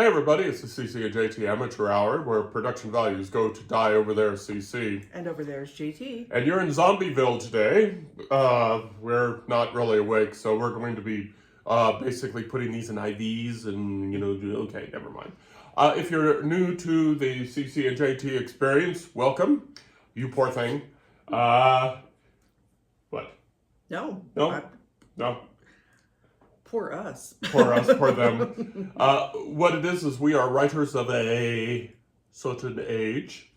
Hey everybody, it's the CC and JT Amateur Hour, where production values go to die over there, CC. And over there's JT. And you're in Zombieville today. We're not really awake, so we're going to be basically putting these in IVs and, okay, never mind. If you're new to the CC and JT experience, welcome. You poor thing. What? No. No? No. Poor us. Poor us, poor them. What it is we are writers of a certain age,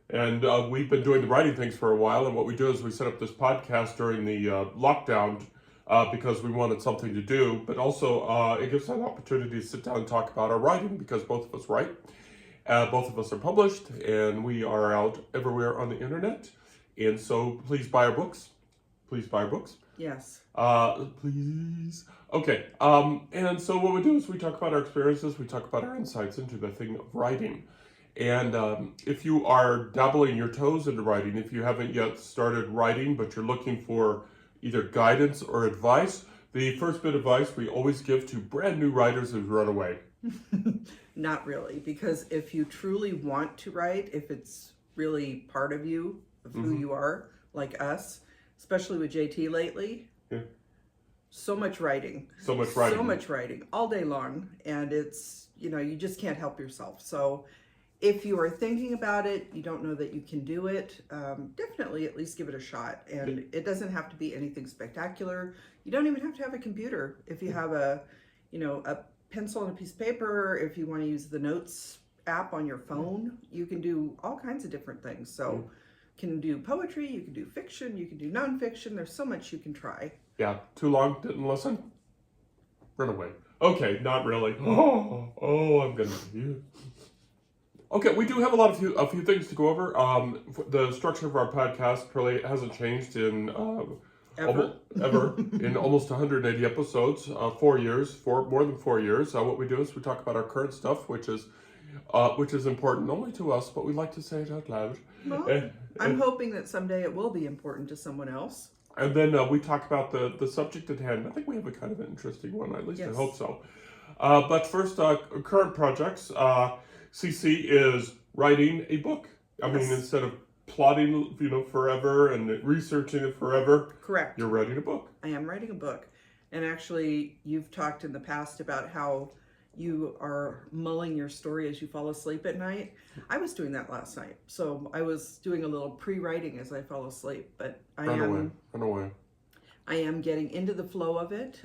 and we've been doing the writing things for a while, and what we do is we set up this podcast during the lockdown because we wanted something to do, but also it gives us an opportunity to sit down and talk about our writing, because both of us write. Both of us are published, and we are out everywhere on the internet, and so please buy our books. Please buy our books. Yes. Please. Okay. And so what we do is we talk about our experiences, we talk about our insights into the thing of writing. And if you are dabbling your toes into writing, if you haven't yet started writing, but you're looking for either guidance or advice, the first bit of advice we always give to brand new writers is run away. Not really, because if you truly want to write, if it's really part of you, of who you are, like us, especially with JT lately. Yeah. So much writing. So much writing. So much writing all day long. And it's, you just can't help yourself. So if you are thinking about it, you don't know that you can do it, definitely at least give it a shot. And it doesn't have to be anything spectacular. You don't even have to have a computer. If you have a pencil and a piece of paper, if you want to use the notes app on your phone, you can do all kinds of different things. So can do poetry, you can do fiction, you can do nonfiction. There's so much you can try. Yeah, too long, didn't listen? Run away. Okay, not really. Oh, I'm gonna you. Okay, we do have a few things to go over. The structure of our podcast really hasn't changed in Ever in almost 180 episodes, 4 years, more than 4 years. What we do is we talk about our current stuff, which is important only to us, but we like to say it out loud. Well, I'm hoping that someday it will be important to someone else. And then we talk about the subject at hand. I think we have a kind of an interesting one, at least I hope so. But first, current projects. CC is writing a book. I mean, instead of plotting, forever and researching it forever. Correct. You're writing a book. I am writing a book. And actually, you've talked in the past about how you are mulling your story as you fall asleep at night. I was doing that last night. So I was doing a little pre-writing as I fall asleep, but Run away. I am getting into the flow of it.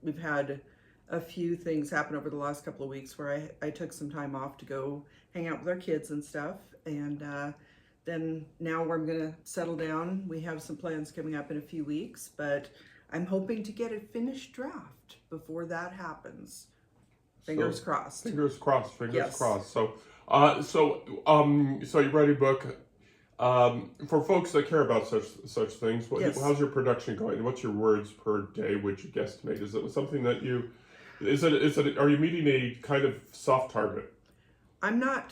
We've had a few things happen over the last couple of weeks where I took some time off to go hang out with our kids and stuff. And then now I'm going to settle down. We have some plans coming up in a few weeks, but I'm hoping to get a finished draft before that happens. Fingers crossed. Fingers crossed. Yes. Crossed. So you write a book. For folks that care about such things, how's your production going? What's your words per day? Would you guesstimate? Is it something that are you meeting a kind of soft target? I'm not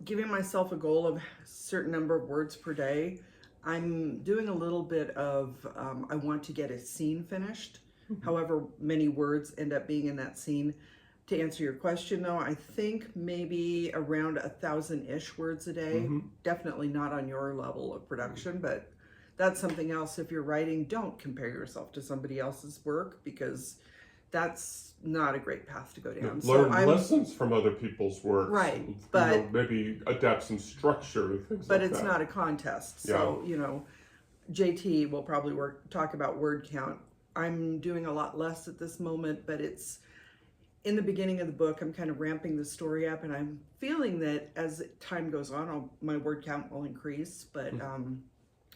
giving myself a goal of a certain number of words per day. I'm doing a little bit of, I want to get a scene finished. However many words end up being in that scene. To answer your question, though, I think maybe around 1,000-ish words a day. Definitely not on your level of production, but that's something else. If you're writing, don't compare yourself to somebody else's work, because that's not a great path to go down. Learn lessons from other people's work. Right, but maybe adapt some structure and things like that. But it's not a contest. So, JT will probably talk about word count. I'm doing a lot less at this moment, but it's in the beginning of the book. I'm kind of ramping the story up, and I'm feeling that as time goes on, my word count will increase. But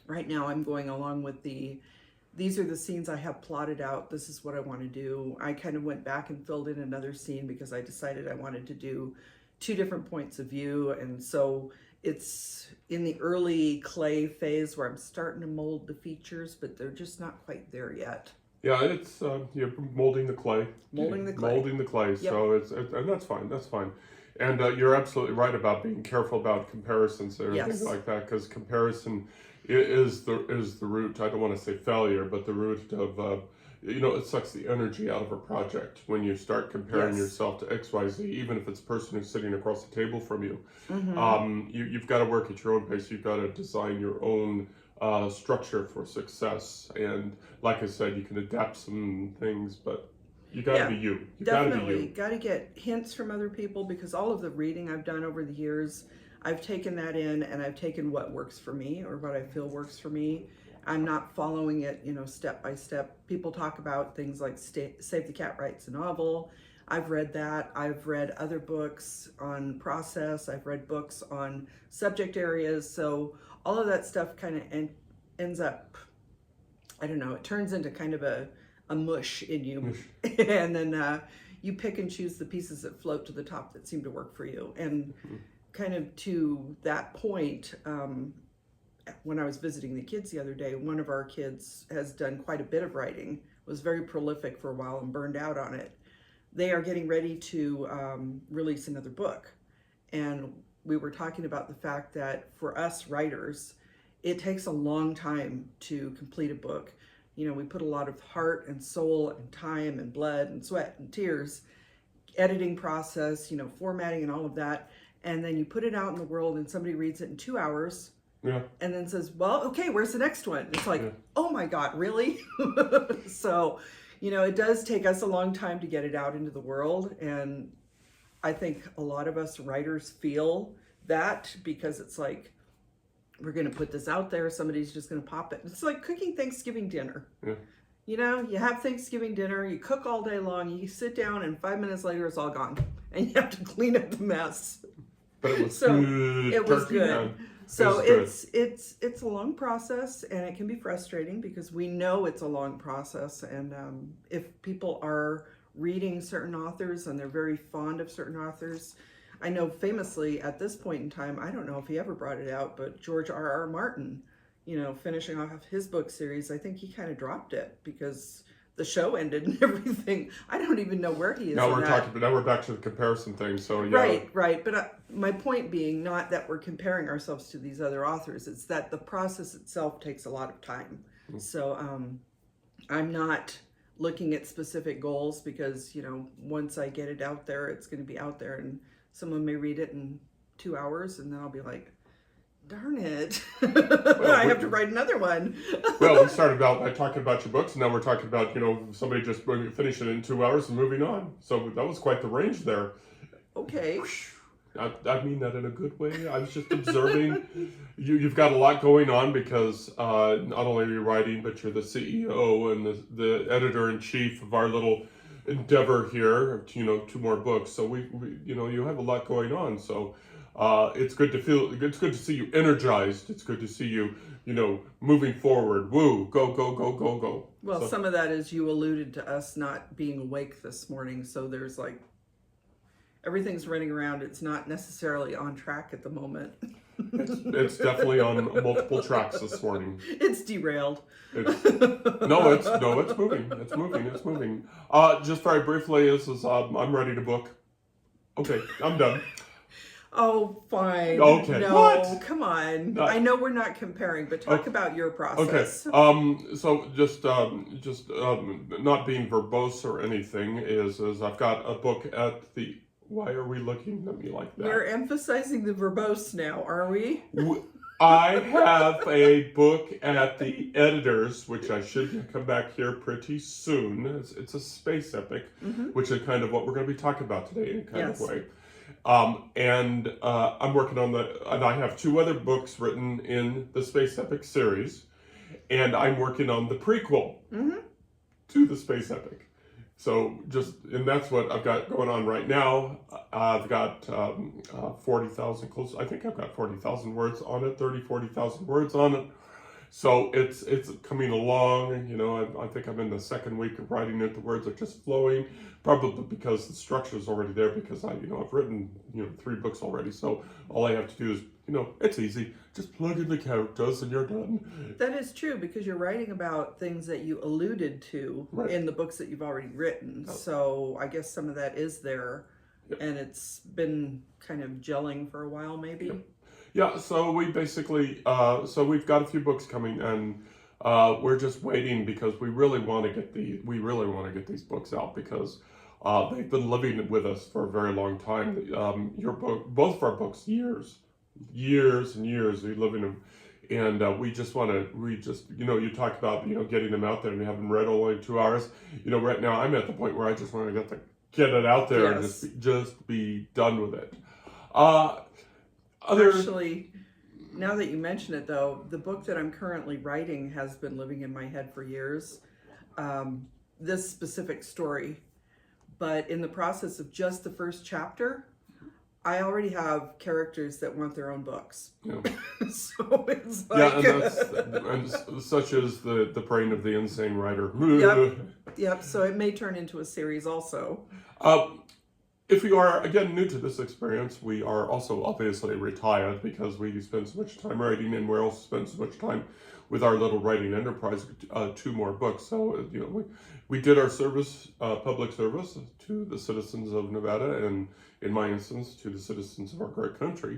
right now I'm going along with these are the scenes I have plotted out. This is what I want to do. I kind of went back and filled in another scene because I decided I wanted to do 2 different points of view. And so it's in the early clay phase where I'm starting to mold the features, but they're just not quite there yet. Yeah, it's you're molding the clay. Molding the clay. Yep. So and that's fine. That's fine. And you're absolutely right about being careful about comparisons and everything like that, because comparison is the root. I don't want to say failure, but the root of it sucks the energy out of a project when you start comparing Yes. yourself to XYZ, even if it's a person who's sitting across the table from you. Mm-hmm. You've got to work at your own pace. You've got to design your own structure for success. And like I said, you can adapt some things, but you got to be you. You got to be Definitely. you. Got to get hints from other people, because all of the reading I've done over the years, I've taken that in and I've taken what works for me or what I feel works for me. I'm not following it, step by step. People talk about things like Save the Cat Writes a Novel. I've read that. I've read other books on process. I've read books on subject areas. So all of that stuff kind of ends up, I don't know, it turns into kind of a mush in you. And then you pick and choose the pieces that float to the top that seem to work for you. And kind of to that point, when I was visiting the kids the other day, one of our kids has done quite a bit of writing, was very prolific for a while and burned out on it. They are getting ready to release another book. And we were talking about the fact that for us writers, it takes a long time to complete a book. We put a lot of heart and soul and time and blood and sweat and tears, editing process, formatting and all of that. And then you put it out in the world and somebody reads it in 2 hours. Yeah. And then says, well, okay, where's the next one? It's like, oh my God, really? So, it does take us a long time to get it out into the world. And I think a lot of us writers feel that, because it's like, we're going to put this out there. Somebody's just going to pop it. It's like cooking Thanksgiving dinner. Yeah. You have Thanksgiving dinner, you cook all day long, you sit down, and 5 minutes later it's all gone. And you have to clean up the mess. But it was good. It was good. Man. So it's a long process, and it can be frustrating because we know it's a long process. And if people are reading certain authors and they're very fond of certain authors, I know famously at this point in time, I don't know if he ever brought it out, but George R.R. Martin, finishing off his book series, I think he kind of dropped it because the show ended and everything. I don't even know where he is. Now we're back to the comparison thing. So yeah. Right. But my point being, not that we're comparing ourselves to these other authors. It's that the process itself takes a lot of time. So I'm not looking at specific goals because once I get it out there, it's going to be out there, and someone may read it in 2 hours, and then I'll be like, darn it. I have to write another one. Well, we started out by talking about your books, and now we're talking about, somebody just finishing it in 2 hours and moving on. So that was quite the range there. Okay. I mean that in a good way. I was just observing. You've got a lot going on because not only are you writing, but you're the CEO and the editor-in-chief of our little endeavor here, 2 more books. So we you have a lot going on. So it's good to see you energized. It's good to see you, moving forward. Woo, go, go, go, go, go. Well, so, some of that is you alluded to us not being awake this morning. So there's everything's running around. It's not necessarily on track at the moment. It's definitely on multiple tracks this morning. It's derailed. It's moving. It's moving. Just very briefly, I'm ready to book. Okay, I'm done. Oh, fine. Okay. No, What? Come on. I know we're not comparing, but talk about your process. Okay. So just not being verbose or anything is I've got a book at the. Why are we looking at me like that? We're emphasizing the verbose now, are we? I have a book at the editors, which I should come back here pretty soon. It's a space epic, which is kind of what we're going to be talking about today in a kind of way. And I'm working on and I have 2 other books written in the space epic series, and I'm working on the prequel to the space epic. So and that's what I've got going on right now. I've got 40,000 close. I think I've got 40,000 words on it, 40,000 words on it. So it's coming along. I think I'm in the 2nd week of writing it. The words are just flowing, probably because the structure is already there. Because I've written 3 books already. So all I have to do is it's easy. Just plug in the characters and you're done. That is true, because you're writing about things that you alluded to in the books that you've already written. So I guess some of that is there, and it's been kind of gelling for a while, maybe. Yeah. So we basically, so we've got a few books coming, and We're just waiting because we really want to get these books out because they've been living with us for a very long time. Your book, both of our books, years and years, we live in them. And we just, you talk about, getting them out there and having read only 2 hours. Right now I'm at the point where I just want to get it out there and just be done with it. Actually, now that you mention it though, the book that I'm currently writing has been living in my head for years. This specific story, but in the process of just the first chapter, I already have characters that want their own books. Yeah. So it's like... and such as the praying of the insane writer. Yep, so it may turn into a series also. If you are, again, new to this experience, we are also obviously retired because we spend so much time writing, and we also spend so much time with our little writing enterprise, 2 more books. So, we did our service, public service to the citizens of Nevada, and in my instance, to the citizens of our great country.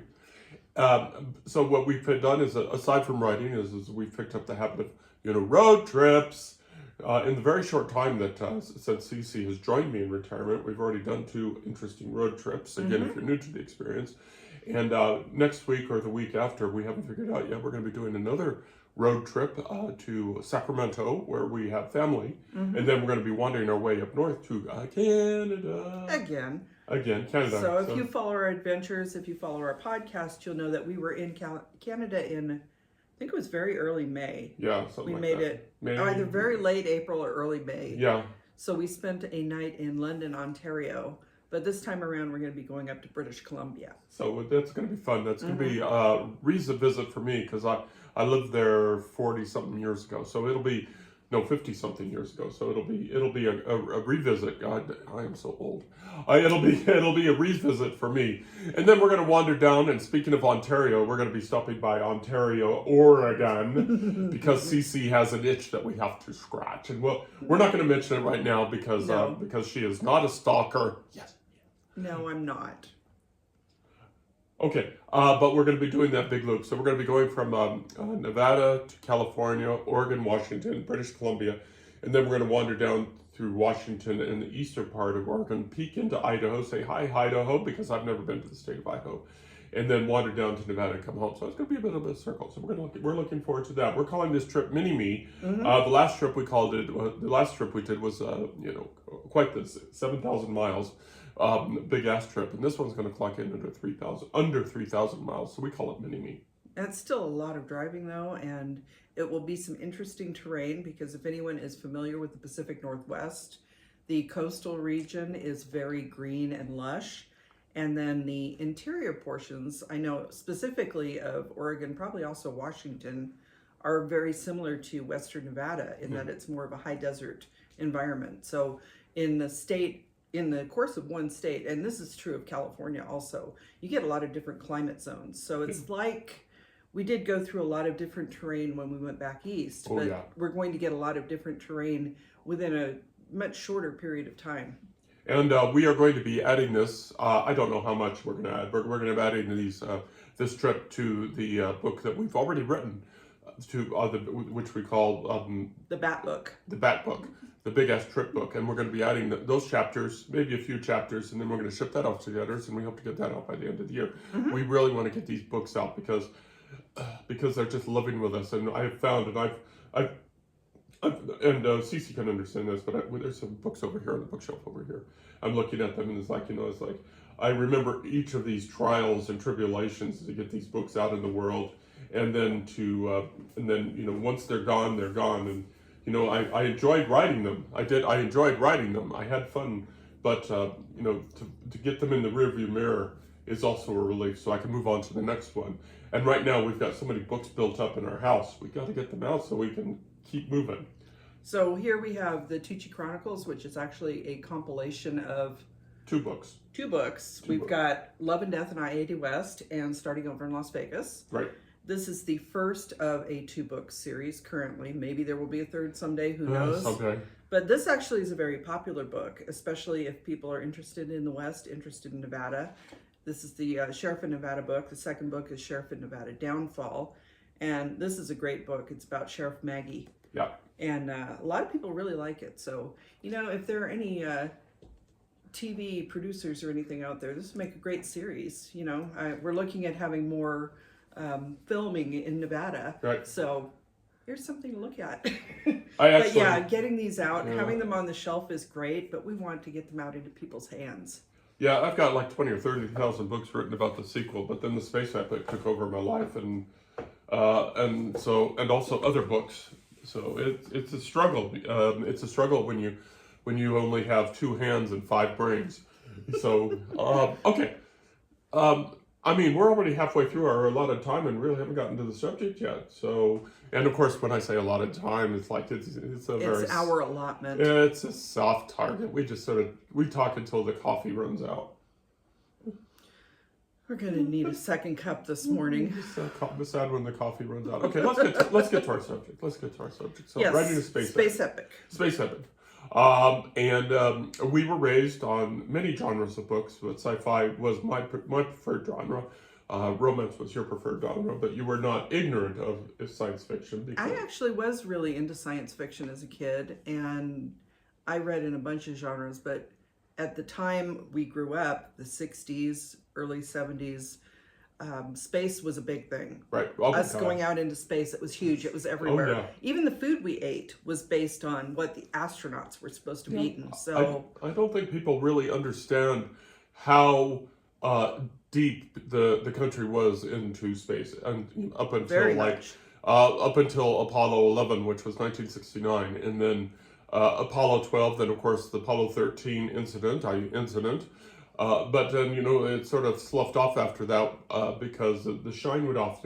So what we've done is, aside from writing, is we've picked up the habit of, road trips. In the very short time that since Cece has joined me in retirement, we've already done 2 interesting road trips. Again, if you're new to the experience. And next week or the week after, we haven't figured out yet, we're going to be doing another road trip to Sacramento, where we have family. And then we're going to be wandering our way up north to Canada. Again, Canada. So if you follow our adventures, if you follow our podcast, you'll know that we were in Canada in, I think it was very early May. Yeah, something we like made that. it either very late April or early May. Yeah. So we spent a night in London, Ontario. But this time around, we're going to be going up to British Columbia. So that's going to be fun. That's going to be a reason visit for me because I lived there 40-something years ago. So it'll be, 50-something years ago. So it'll be a revisit. God, I am so old. It'll be a revisit for me. And then we're going to wander down. And speaking of Ontario, we're going to be stopping by Ontario, Oregon, because Cece has an itch that we have to scratch. And we're not going to mention it right now because she is not a stalker. Yes. No, I'm not. Okay, but we're going to be doing that big loop. So we're going to be going from Nevada to California, Oregon, Washington, British Columbia, and then we're going to wander down through Washington and the eastern part of Oregon, peek into Idaho, say hi, Idaho, because I've never been to the state of Idaho, and then wander down to Nevada and come home. So it's going to be a bit of a circle. So we're looking forward to that. We're calling this trip Mini-Me. The last trip we did was quite the 7,000 miles. Big ass trip, and this one's going to clock in under 3,000 miles, so we call it Mini-Me. That's still a lot of driving though, and it will be some interesting terrain because if anyone is familiar with the Pacific Northwest, the coastal region is very green and lush, and then the interior portions, I know specifically of Oregon, probably also Washington, are very similar to Western Nevada in that it's more of a high desert environment. So in the course of one state, and this is true of California also, you get a lot of different climate zones. So it's like we did go through a lot of different terrain when we went back east, but we're going to get a lot of different terrain within a much shorter period of time. And we are going to be adding this. I don't know how much we're going to add. We're going to be adding this trip to the book that we've already written, which we call the Bat Book. The Bat Book. The big ass trip book, and we're going to be adding those chapters, maybe a few chapters, and then we're going to ship that off to the others, and we hope to get that out by the end of the year. We really want to get these books out because they're just living with us, and I have found, and Cece can understand this, but there's some books over here on the bookshelf over here. I'm looking at them, and it's like I remember each of these trials and tribulations to get these books out in the world, and then once they're gone, and I enjoyed writing them. I enjoyed writing them. I had fun, but to get them in the rearview mirror is also a relief, so I can move on to the next one. And right now we've got so many books built up in our house. We got to get them out so we can keep moving. So here we have the Tucci Chronicles, which is actually a compilation of 2 books. We've got Love and Death in I-80 West and Starting Over in Las Vegas. Right. This is the first of a 2-book series currently. Maybe there will be a third someday, who knows? Okay. But this actually is a very popular book, especially if people are interested in the West, interested in Nevada. This is the Sheriff of Nevada book. The second book is Sheriff of Nevada Downfall. And this is a great book. It's about Sheriff Maggie. Yeah. And a lot of people really like it. So, if there are any TV producers or anything out there, this would make a great series. We're looking at having more filming in Nevada. Right. So here's something to look at. But yeah, getting these out, having them on the shelf is great, but we want to get them out into people's hands. Yeah, I've got like 20 or 30,000 books written about the sequel, but then the space epic took over my life, and also other books. So it's a struggle. It's a struggle when you only have 2 hands and 5 brains. So okay. We're already halfway through our allotted time and really haven't gotten to the subject yet. So, and of course, when I say allotted time, it's like it's our allotment. It's a soft target. We just we talk until the coffee runs out. We're gonna need a second cup this morning. It's sad when the coffee runs out. Okay, let's get to our subject. So, yes, writing a space epic. Space epic. We were raised on many genres of books, but sci-fi was my preferred genre. Romance was your preferred genre, but you were not ignorant of science fiction. I actually was really into science fiction as a kid, and I read in a bunch of genres, but at the time we grew up, the 60s, early 70s, space was a big thing. Right. Us going out into space, it was huge. It was everywhere. Oh, yeah. Even the food we ate was based on what the astronauts were supposed to be eating. So I don't think people really understand how deep the country was into space, and up until Apollo 11, which was 1969, and then Apollo 12, then of course the Apollo 13 incident. But then it sort of sloughed off after that because the shine went off.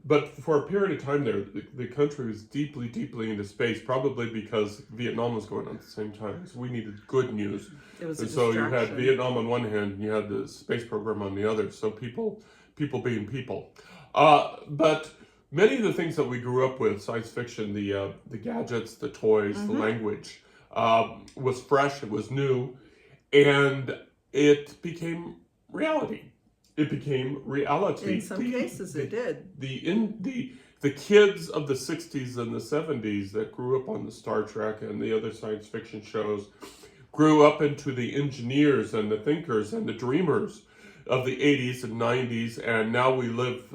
But for a period of time there, the country was deeply into space, probably because Vietnam was going on at the same time. So we needed good news. it was And a so you distraction. had Vietnam on one hand, and you had the space program on the other. So people being people. But many of the things that we grew up with, science fiction, the gadgets, the toys, the language, was fresh. It was new, and it became reality. In some cases, it did. The kids of the 60s and the 70s that grew up on the Star Trek and the other science fiction shows grew up into the engineers and the thinkers and the dreamers of the 80s and 90s, and now we live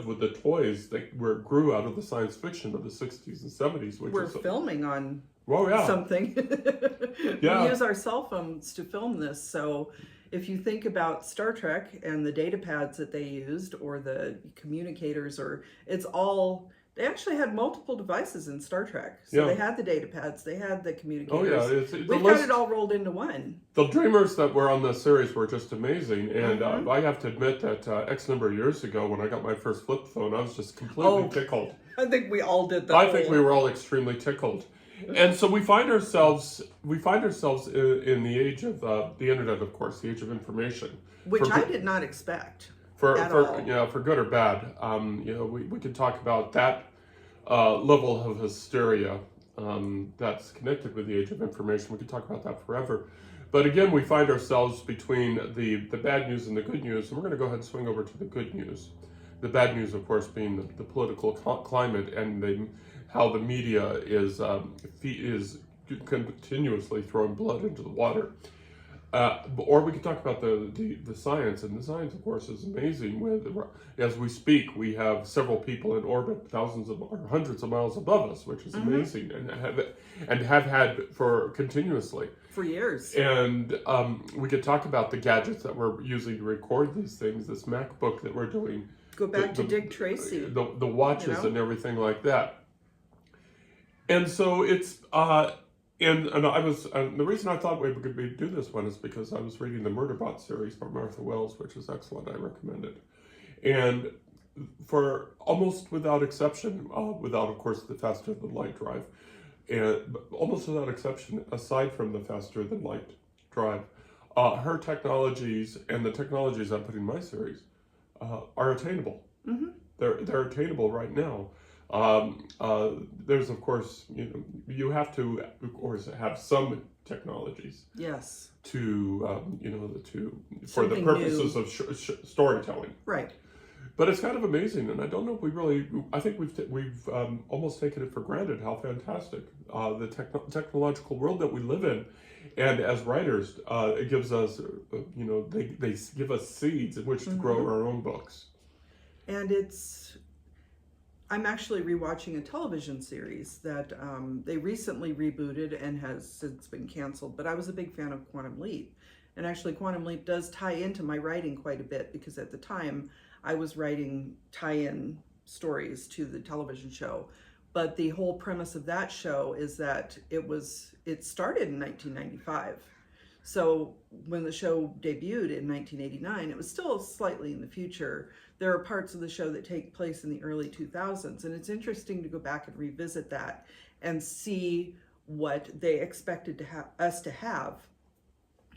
with the toys that grew out of the science fiction of the 60s and 70s. We're filming on something. Yeah. We use our cell phones to film this. So if you think about Star Trek and the data pads that they used, or the communicators, they actually had multiple devices in Star Trek. So they had the data pads, they had the communicators. We've got it all rolled into one. The dreamers that were on the series were just amazing. And I have to admit that X number of years ago, when I got my first flip phone, I was just completely tickled. I think we all did that. I think we were all extremely tickled. And so we find ourselves in the age of the internet, of course, the age of information, which I did not expect for all. For good or bad. We could talk about that level of hysteria that's connected with the age of information. We could talk about that forever. But again, we find ourselves between the bad news and the good news, and we're going to go ahead and swing over to the good news. The bad news, of course, being the political climate and how the media is continuously throwing blood into the water. Or we could talk about the science, and the science, of course, is amazing. As we speak, we have several people in orbit, hundreds of miles above us, which is amazing, and have had continuously for years. And we could talk about the gadgets that we're using to record these things. This MacBook that we're doing. Go back to Dick Tracy. The watches and everything like that. And so it's and I was the reason I thought we could do this one is because I was reading the Murderbot series by Martha Wells, which is excellent. I recommend it. And for almost without exception, without of course the faster than light drive, and almost without exception, aside from the faster than light drive, her technologies and the technologies I put in my series are attainable. They're attainable right now. There's of course, you have to of course have some technologies. Yes. For the purposes of storytelling. Right. But it's kind of amazing, and I don't know if we really. I think we've almost taken it for granted how fantastic the technological world that we live in, and as writers, it gives us, they give us seeds in which to grow our own books. And I'm actually rewatching a television series that they recently rebooted and has since been canceled. But I was a big fan of Quantum Leap, and actually Quantum Leap does tie into my writing quite a bit, because at the time I was writing tie-in stories to the television show. But the whole premise of that show is that it started in 1995. So when the show debuted in 1989, it was still slightly in the future. There are parts of the show that take place in the early 2000s, and it's interesting to go back and revisit that and see what they expected us to have,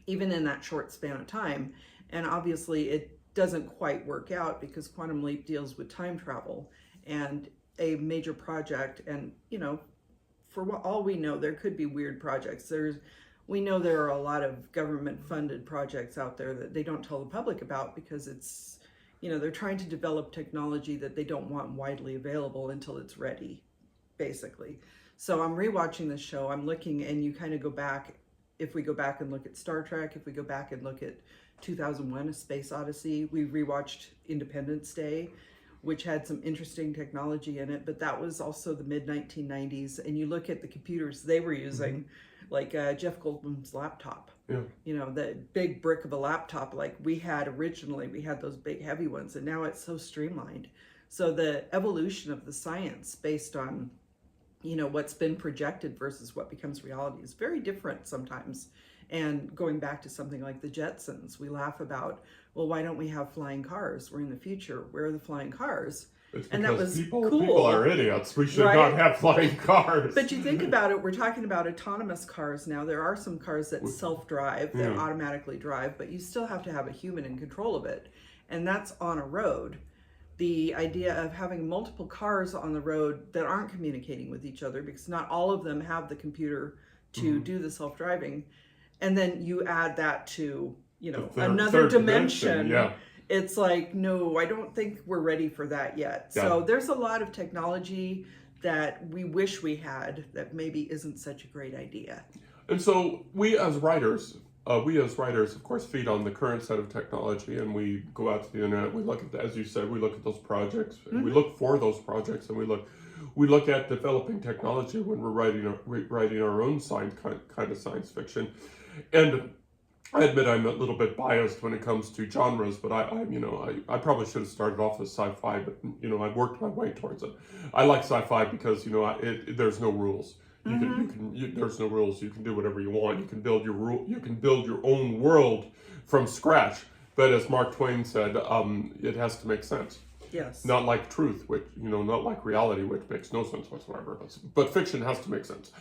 even in that short span of time. And obviously it doesn't quite work out, because Quantum Leap deals with time travel and a major project. And for what all we know, there could be weird projects. We know there are a lot of government funded projects out there that they don't tell the public about, because it's, they're trying to develop technology that they don't want widely available until it's ready, basically. So I'm rewatching this show. I'm looking, and you kind of go back. If we go back and look at Star Trek, if we go back and look at 2001: A Space Odyssey, we rewatched Independence Day, which had some interesting technology in it, but that was also the mid-1990s. And you look at the computers they were using, like Jeff Goldblum's laptop. Yeah. The big brick of a laptop like we had originally. We had those big heavy ones, and now it's so streamlined. So the evolution of the science based on, what's been projected versus what becomes reality is very different sometimes. And going back to something like the Jetsons, we laugh about, well, why don't we have flying cars? We're in the future. Where are the flying cars? It's because and that was people cool. are idiots. We should not have flying cars. But you think about it, we're talking about autonomous cars now. There are some cars that self-drive, that automatically drive, but you still have to have a human in control of it. And that's on a road. The idea of having multiple cars on the road that aren't communicating with each other, because not all of them have the computer to do the self-driving. And then you add that to, another dimension. Yeah. It's like, no, I don't think we're ready for that yet. Yeah. So there's a lot of technology that we wish we had that maybe isn't such a great idea. And so we as writers, of course, feed on the current set of technology, and we go out to the internet. We look at, as you said, we look at those projects. We look for those projects, and we look at developing technology when we're writing our own kind of science fiction. And I admit I'm a little bit biased when it comes to genres, but I probably should have started off as sci-fi, but I worked my way towards it. I like sci-fi because there's no rules. There's no rules. You can do whatever you want. You can build your own world from scratch. But as Mark Twain said, it has to make sense. Yes. Not like truth, which not like reality, which makes no sense whatsoever. But fiction has to make sense.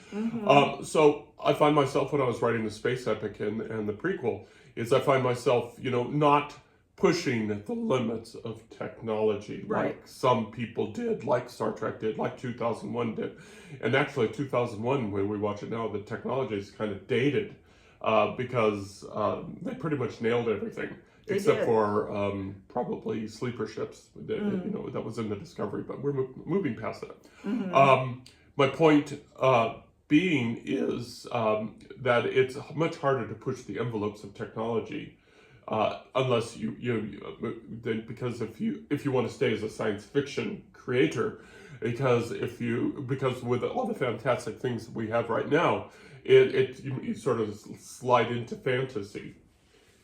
So I find myself, when I was writing the space epic and the prequel, I find myself, not pushing the limits of technology like some people did, like Star Trek did, like 2001 did. And actually 2001, when we watch it now, the technology is kind of dated because they pretty much nailed everything. Except for probably sleeper ships that was in the Discovery, but we're moving past that. My point being is that it's much harder to push the envelopes of technology unless because if you want to stay as a science fiction creator, because with all the fantastic things we have right now, you sort of slide into fantasy.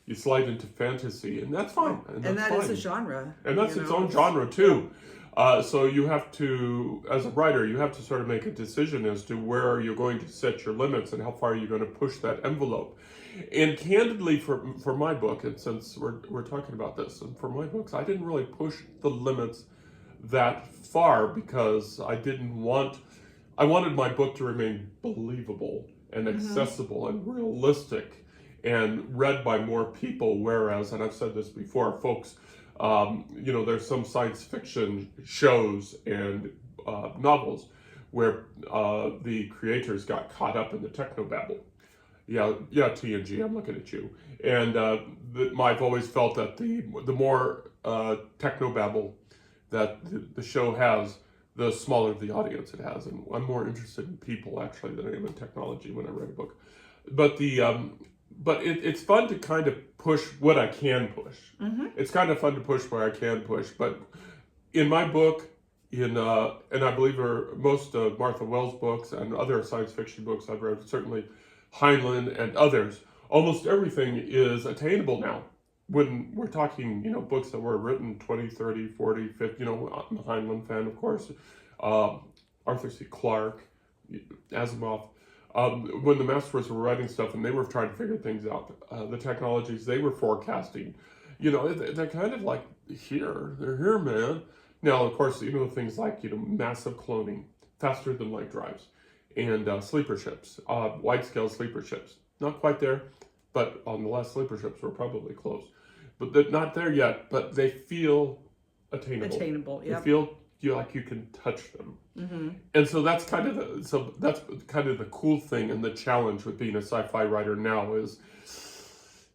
You slide into fantasy, and that's fine. And that is a genre. And that's its own genre, too. So you have to, as a writer, you have to sort of make a decision as to where you're going to set your limits and how far you're going to push that envelope. And candidly, for my book, and since we're talking about this, and for my books, I didn't really push the limits that far because I wanted my book to remain believable and accessible and realistic and read by more people, whereas, and I've said this before, folks, there's some science fiction shows and novels where the creators got caught up in the technobabble. Yeah, TNG, I'm looking at you. And I've always felt that the more technobabble that the show has, the smaller the audience it has. And I'm more interested in people actually than I am in technology when I write a book. But it's fun to kind of push what I can push. Mm-hmm. It's kind of fun to push where I can push. But in my book, and I believe most of Martha Wells' books and other science fiction books I've read, certainly Heinlein and others, almost everything is attainable now. When we're talking, books that were written 20, 30, 40, 50, I'm a Heinlein fan, of course, Arthur C. Clarke, Asimov. When the masters were writing stuff and they were trying to figure things out, the technologies they were forecasting, they're kind of like they're here, man. Now, of course, things like, massive cloning, faster than light drives, and sleeper ships, wide-scale sleeper ships. Not quite there, but on the last sleeper ships we're probably close. But they're not there yet, but they feel attainable. Attainable, yeah. They feel like you can touch them. Mm-hmm. And so that's kind of the cool thing and the challenge with being a sci-fi writer now is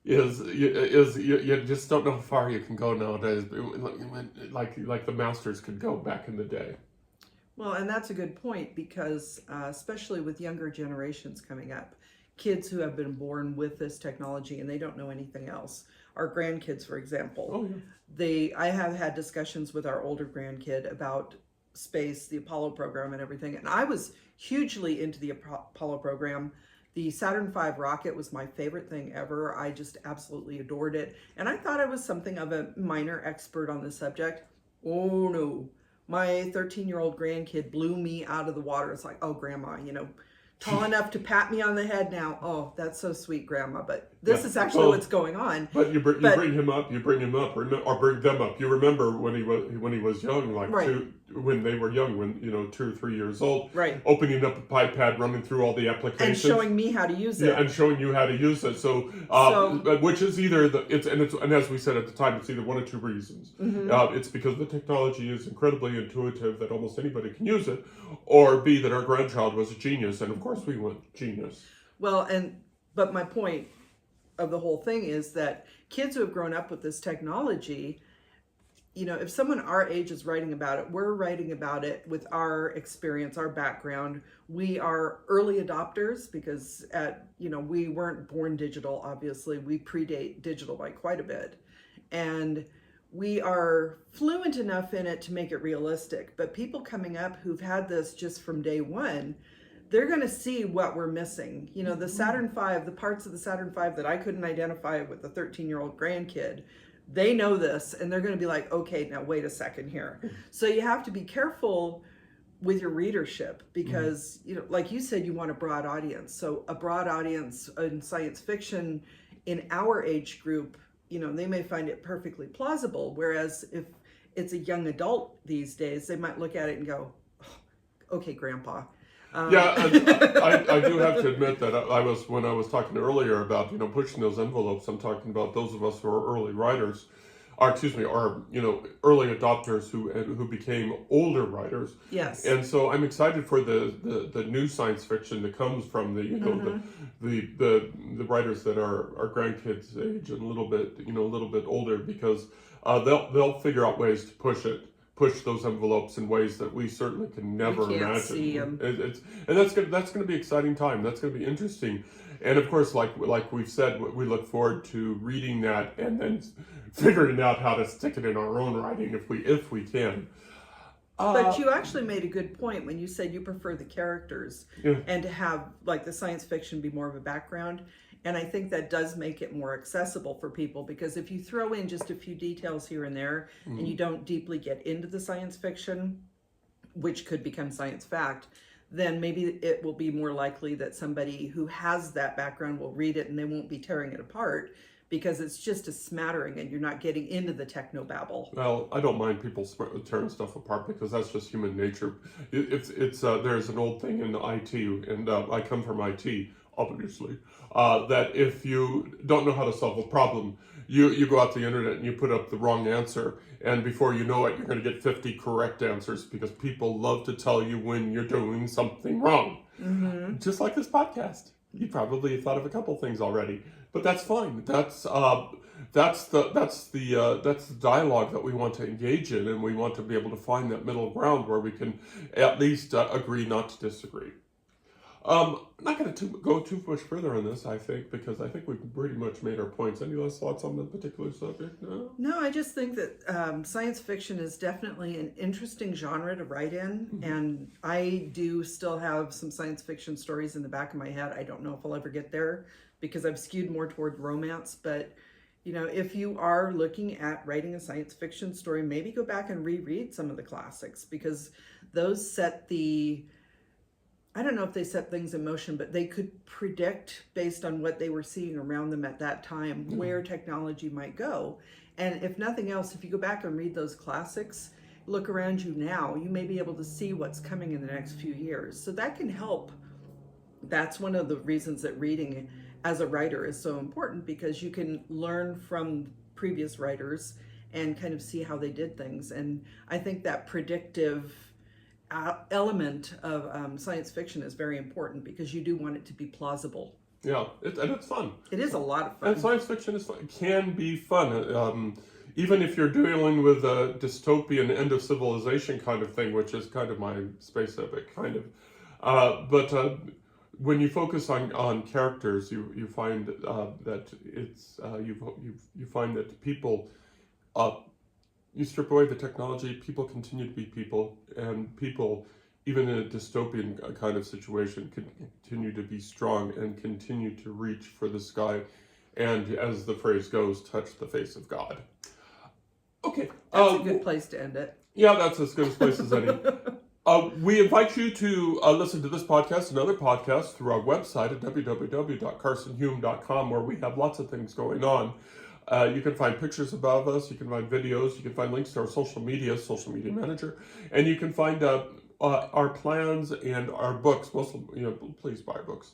you just don't know how far you can go nowadays, like the masters could go back in the day. Well, and that's a good point because especially with younger generations coming up, kids who have been born with this technology and they don't know anything else. Our grandkids, for example, I have had discussions with our older grandkid about space, the Apollo program and everything. And I was hugely into the Apollo program. The Saturn V rocket was my favorite thing ever. I just absolutely adored it. And I thought I was something of a minor expert on the subject. Oh no, my 13-year-old grandkid blew me out of the water. It's like, oh, grandma, tall enough to pat me on the head now. Oh, that's so sweet, Grandma. But this is actually what's going on. But you bring him up, or bring them up. You remember when he was young, like right. When they were young, when 2 or 3 years old, right? Opening up a iPad, running through all the applications, and showing me how to use it. Yeah, and showing you how to use it. So which is either and as we said at the time, it's either one or two reasons. Mm-hmm. It's because the technology is incredibly intuitive that almost anybody can use it, or B, that our grandchild was a genius, and of course we want genius. Well, but my point of the whole thing is that kids who have grown up with this technology, if someone our age is writing about it, we're writing about it with our experience, our background. We are early adopters because we weren't born digital, obviously. We predate digital by quite a bit. And we are fluent enough in it to make it realistic. But people coming up who've had this just from day one, they're going to see what we're missing. The Saturn V, the parts of the Saturn V that I couldn't identify with the 13-year-old grandkid, they know this, and they're going to be like, okay, now wait a second here. So you have to be careful with your readership because, like you said, you want a broad audience. So a broad audience in science fiction in our age group, they may find it perfectly plausible. Whereas if it's a young adult these days, they might look at it and go, oh, okay, Grandpa. Yeah, I do have to admit that when I was talking earlier about pushing those envelopes, I'm talking about those of us who are early writers, or early adopters who became older writers. Yes. And so I'm excited for the new science fiction that comes from the writers that are grandkids' age and a little bit older, because they'll figure out ways to push those envelopes in ways that we certainly can never imagine. See them. And that's going to be exciting time. That's going to be interesting. And of course, like we've said, we look forward to reading that and then figuring out how to stick it in our own writing if we can. But you actually made a good point when you said you prefer the characters and to have like the science fiction be more of a background. And I think that does make it more accessible for people, because if you throw in just a few details here and there and you don't deeply get into the science fiction, which could become science fact, then maybe it will be more likely that somebody who has that background will read it and they won't be tearing it apart, because it's just a smattering and you're not getting into the technobabble. Well, I don't mind people tearing stuff apart because that's just human nature. There's an old thing in IT, and I come from IT, obviously, that if you don't know how to solve a problem, you go out to the internet and you put up the wrong answer, and before you know it, you're going to get 50 correct answers, because people love to tell you when you're doing something wrong. Mm-hmm. Just like this podcast. You probably thought of a couple things already. But that's fine. That's the dialogue that we want to engage in, and we want to be able to find that middle ground where we can at least agree not to disagree. I'm not going to go too much further on this, I think, because I think we've pretty much made our points. Any last thoughts on the particular subject? No? No, I just think that science fiction is definitely an interesting genre to write in, and I do still have some science fiction stories in the back of my head. I don't know if I'll ever get there because I've skewed more toward romance, but you know, if you are looking at writing a science fiction story, maybe go back and reread some of the classics, because those set the, I don't know if they set things in motion, but they could predict based on what they were seeing around them at that time where technology might go. And if nothing else, if you go back and read those classics, look around you now, you may be able to see what's coming in the next few years. So that can help. That's one of the reasons that reading as a writer is so important, because you can learn from previous writers and kind of see how they did things. And I think that predictive element of science fiction is very important, because you do want it to be plausible. Yeah, and it's fun. It is a lot of fun. And science fiction is fun. It can be fun. Even if you're dealing with a dystopian end of civilization kind of thing, which is kind of my space epic kind of. But when you focus on characters, you find that it's you find that people, you strip away the technology, people continue to be people, and people, even in a dystopian kind of situation, can continue to be strong and continue to reach for the sky, and as the phrase goes, touch the face of God. Okay, that's a good place to end it. Yeah, that's as good a place as any. We invite you to listen to this podcast and other podcasts through our website at www.carsonhume.com, where we have lots of things going on. You can find pictures about us, you can find videos, you can find links to our social media manager, and you can find our plans and our books. Most, please buy books.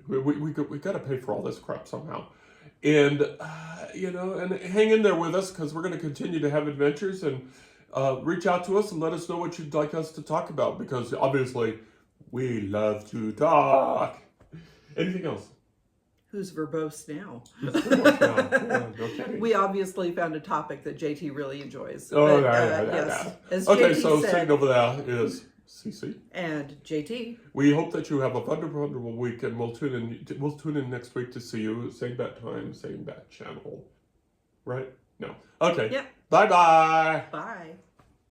We got to pay for all this crap somehow. And, and hang in there with us, because we're going to continue to have adventures, and reach out to us and let us know what you'd like us to talk about, because obviously we love to talk. Anything else? Who's verbose now? Yeah, no kidding. We obviously found a topic that JT really enjoys. Oh, but, yes. As Okay, JT so said, sitting over there is CC. And JT. We hope that you have a wonderful week, and we'll tune in next week to see you. Same bat time, same bat channel. Right? No. Okay. Yeah. Bye-bye. Bye.